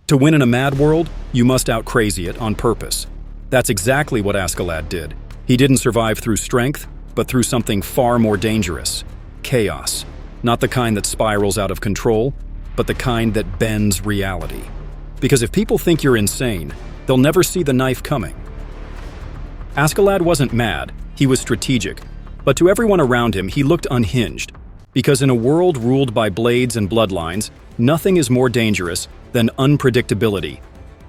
To win in a mad world, you must out-crazy it on purpose. That's exactly what Askeladd did. He didn't survive through strength, but through something far more dangerous: chaos. Not the kind that spirals out of control, but the kind that bends reality. Because if people think you're insane, they'll never see the knife coming. Askeladd wasn't mad, he was strategic. But to everyone around him, he looked unhinged. Because in a world ruled by blades and bloodlines, nothing is more dangerous than unpredictability.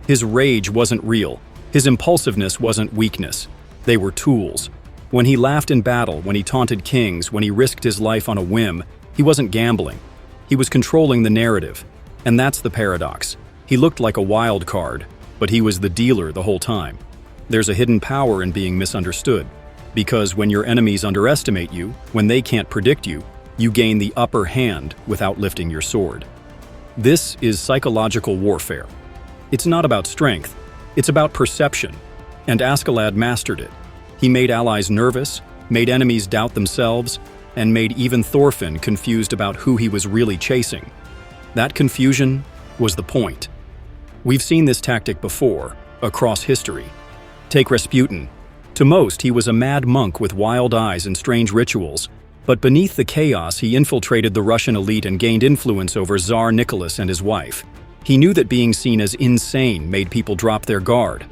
His rage wasn't real. His impulsiveness wasn't weakness. They were tools. When he laughed in battle, when he taunted kings, when he risked his life on a whim, he wasn't gambling. He was controlling the narrative. And that's the paradox. He looked like a wild card, but he was the dealer the whole time. There's a hidden power in being misunderstood. Because when your enemies underestimate you, when they can't predict you, you gain the upper hand without lifting your sword. This is psychological warfare. It's not about strength, it's about perception. And Askeladd mastered it. He made allies nervous, made enemies doubt themselves, and made even Thorfinn confused about who he was really chasing. That confusion was the point. We've seen this tactic before, across history. Take Rasputin. To most, he was a mad monk with wild eyes and strange rituals, but beneath the chaos, he infiltrated the Russian elite and gained influence over Tsar Nicholas and his wife. He knew that being seen as insane made people drop their guard.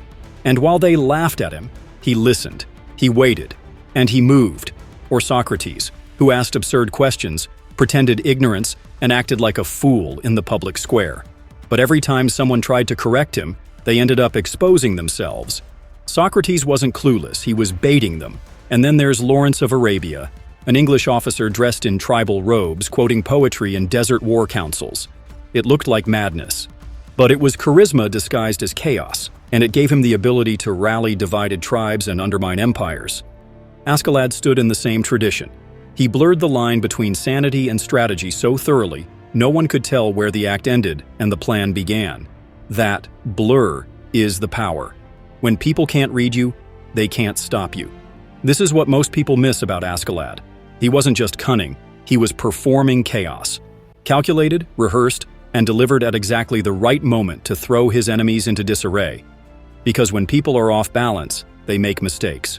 And while they laughed at him, he listened, he waited, and he moved. Or Socrates, who asked absurd questions, pretended ignorance, and acted like a fool in the public square. But every time someone tried to correct him, they ended up exposing themselves. Socrates wasn't clueless, he was baiting them. And then there's Lawrence of Arabia, an English officer dressed in tribal robes, quoting poetry in desert war councils. It looked like madness. But it was charisma disguised as chaos, and it gave him the ability to rally divided tribes and undermine empires. Askeladd stood in the same tradition. He blurred the line between sanity and strategy so thoroughly, no one could tell where the act ended and the plan began. That blur is the power. When people can't read you, they can't stop you. This is what most people miss about Askeladd. He wasn't just cunning, he was performing chaos. Calculated, rehearsed, and delivered at exactly the right moment to throw his enemies into disarray. Because when people are off balance, they make mistakes.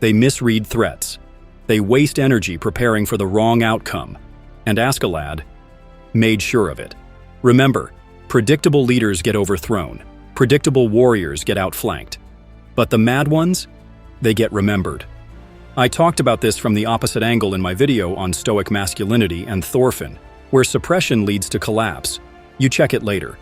They misread threats. They waste energy preparing for the wrong outcome. And Askeladd made sure of it. Remember, predictable leaders get overthrown. Predictable warriors get outflanked. But the mad ones, they get remembered. I talked about this from the opposite angle in my video on Stoic masculinity and Thorfinn, where suppression leads to collapse. You check it later.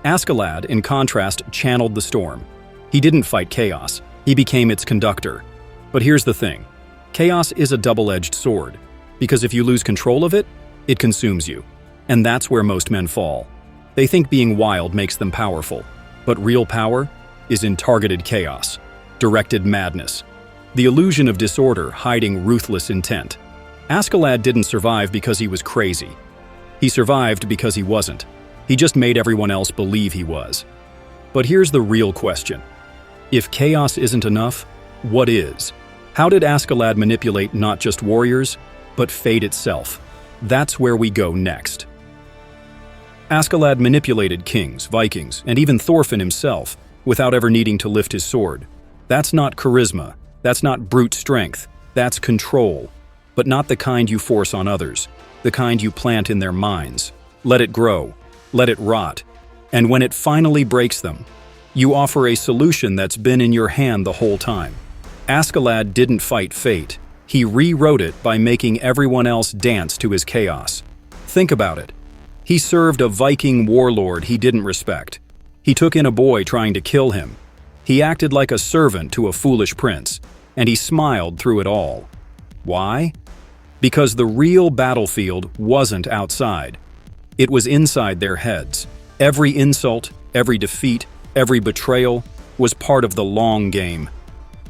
Askeladd, in contrast, channeled the storm. He didn't fight chaos, he became its conductor. But here's the thing. Chaos is a double-edged sword, because if you lose control of it, it consumes you. And that's where most men fall. They think being wild makes them powerful, but real power is in targeted chaos, directed madness, the illusion of disorder hiding ruthless intent. Askeladd didn't survive because he was crazy. He survived because he wasn't. He just made everyone else believe he was. But here's the real question. If chaos isn't enough, what is? How did Askeladd manipulate not just warriors, but fate itself? That's where we go next. Askeladd manipulated kings, Vikings, and even Thorfinn himself without ever needing to lift his sword. That's not charisma. That's not brute strength. That's control. But not the kind you force on others. The kind you plant in their minds. Let it grow. Let it rot. And when it finally breaks them, you offer a solution that's been in your hand the whole time. Askeladd didn't fight fate. He rewrote it by making everyone else dance to his chaos. Think about it. He served a Viking warlord he didn't respect. He took in a boy trying to kill him. He acted like a servant to a foolish prince, and he smiled through it all. Why? Because the real battlefield wasn't outside. It was inside their heads. Every insult, every defeat, every betrayal was part of the long game.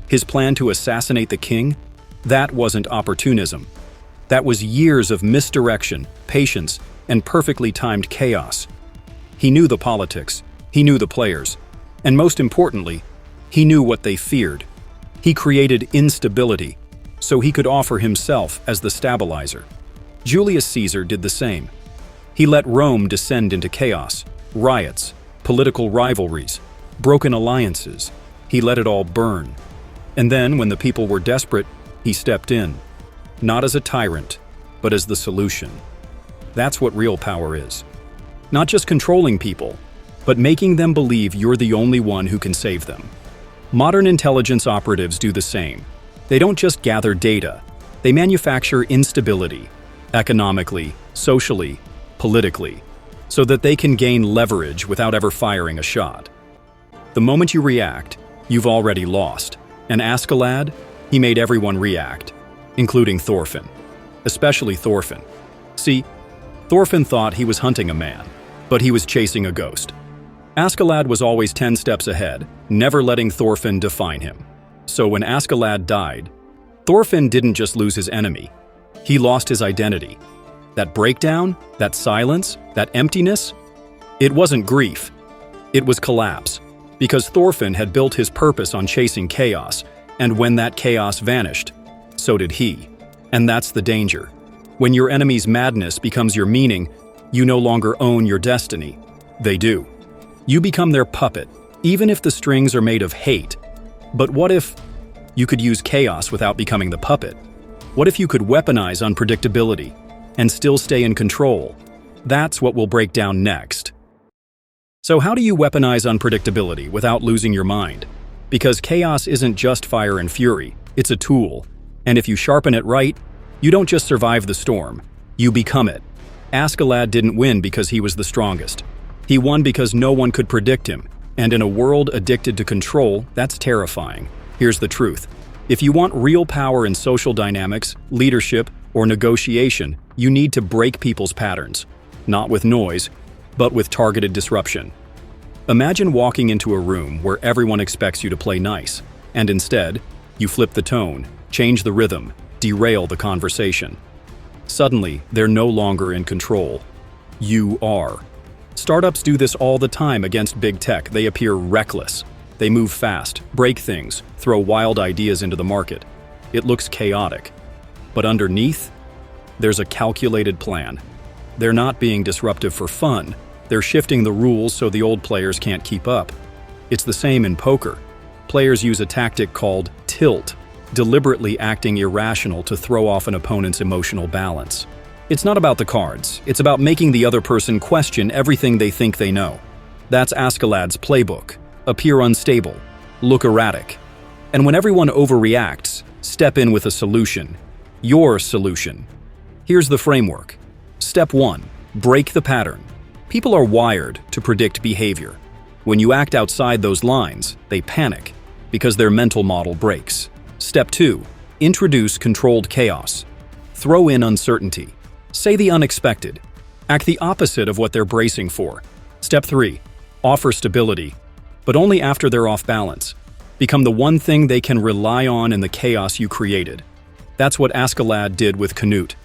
His plan to assassinate the king? That wasn't opportunism. That was years of misdirection, patience, and perfectly timed chaos. He knew the politics, he knew the players, and most importantly, he knew what they feared. He created instability, so he could offer himself as the stabilizer. Julius Caesar did the same. He let Rome descend into chaos, riots, political rivalries, broken alliances. He let it all burn. And then, when the people were desperate, he stepped in. Not as a tyrant, but as the solution. That's what real power is. Not just controlling people, but making them believe you're the only one who can save them. Modern intelligence operatives do the same. They don't just gather data. They manufacture instability, economically, socially, politically, so that they can gain leverage without ever firing a shot. The moment you react, you've already lost. And Askeladd, he made everyone react, including Thorfinn. Especially Thorfinn. See, Thorfinn thought he was hunting a man, but he was chasing a ghost. Askeladd was always 10 steps ahead, never letting Thorfinn define him. So when Askeladd died, Thorfinn didn't just lose his enemy, he lost his identity. That breakdown, that silence, that emptiness, it wasn't grief, it was collapse. Because Thorfinn had built his purpose on chasing chaos, and when that chaos vanished, so did he. And that's the danger. When your enemy's madness becomes your meaning, you no longer own your destiny. They do. You become their puppet, even if the strings are made of hate. But what if you could use chaos without becoming the puppet? What if you could weaponize unpredictability and still stay in control? That's what we'll break down next. So how do you weaponize unpredictability without losing your mind? Because chaos isn't just fire and fury, it's a tool. And if you sharpen it right, you don't just survive the storm, you become it. Askeladd didn't win because he was the strongest. He won because no one could predict him. And in a world addicted to control, that's terrifying. Here's the truth. If you want real power in social dynamics, leadership, or negotiation, you need to break people's patterns. Not with noise, but with targeted disruption. Imagine walking into a room where everyone expects you to play nice, and instead, you flip the tone, change the rhythm, derail the conversation. Suddenly, they're no longer in control. You are. Startups do this all the time against big tech. They appear reckless. They move fast, break things, throw wild ideas into the market. It looks chaotic. But underneath, there's a calculated plan. They're not being disruptive for fun. They're shifting the rules so the old players can't keep up. It's the same in poker. Players use a tactic called tilt, deliberately acting irrational to throw off an opponent's emotional balance. It's not about the cards, it's about making the other person question everything they think they know. That's Askeladd's playbook. Appear unstable, look erratic. And when everyone overreacts, step in with a solution. Your solution. Here's the framework. Step 1. Break the pattern. People are wired to predict behavior. When you act outside those lines, they panic because their mental model breaks. Step 2. Introduce controlled chaos. Throw in uncertainty. Say the unexpected. Act the opposite of what they're bracing for. Step 3. Offer stability, but only after they're off balance. Become the one thing they can rely on in the chaos you created. That's what Askeladd did with Canute.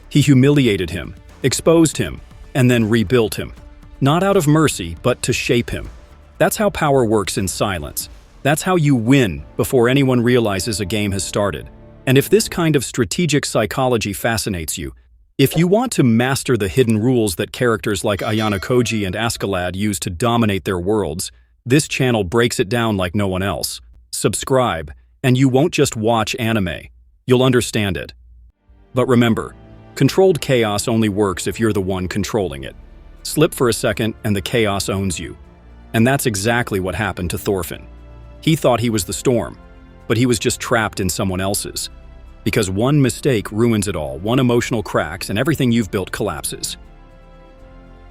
He humiliated him, exposed him, and then rebuilt him. Not out of mercy, but to shape him. That's how power works in silence. That's how you win before anyone realizes a game has started. And if this kind of strategic psychology fascinates you, if you want to master the hidden rules that characters like Ayanokoji and Askeladd use to dominate their worlds, this channel breaks it down like no one else. Subscribe, and you won't just watch anime, you'll understand it. But remember, controlled chaos only works if you're the one controlling it. Slip for a second and the chaos owns you. And that's exactly what happened to Thorfinn. He thought he was the storm, but he was just trapped in someone else's. Because one mistake ruins it all, one emotional cracks, and everything you've built collapses.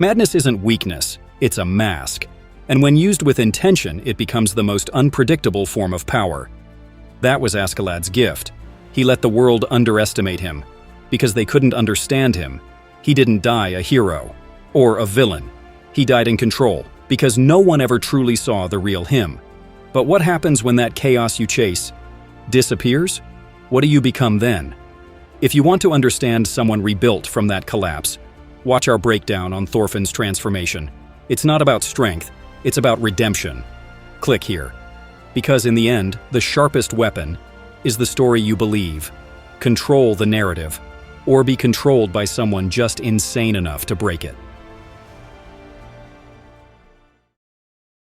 Madness isn't weakness, it's a mask. And when used with intention, it becomes the most unpredictable form of power. That was Askeladd's gift. He let the world underestimate him. Because they couldn't understand him, he didn't die a hero or a villain. He died in control, because no one ever truly saw the real him. But what happens when that chaos you chase disappears? What do you become then? If you want to understand someone rebuilt from that collapse, watch our breakdown on Thorfinn's transformation. It's not about strength, it's about redemption. Click here. Because in the end, the sharpest weapon is the story you believe. Control the narrative, or be controlled by someone just insane enough to break it.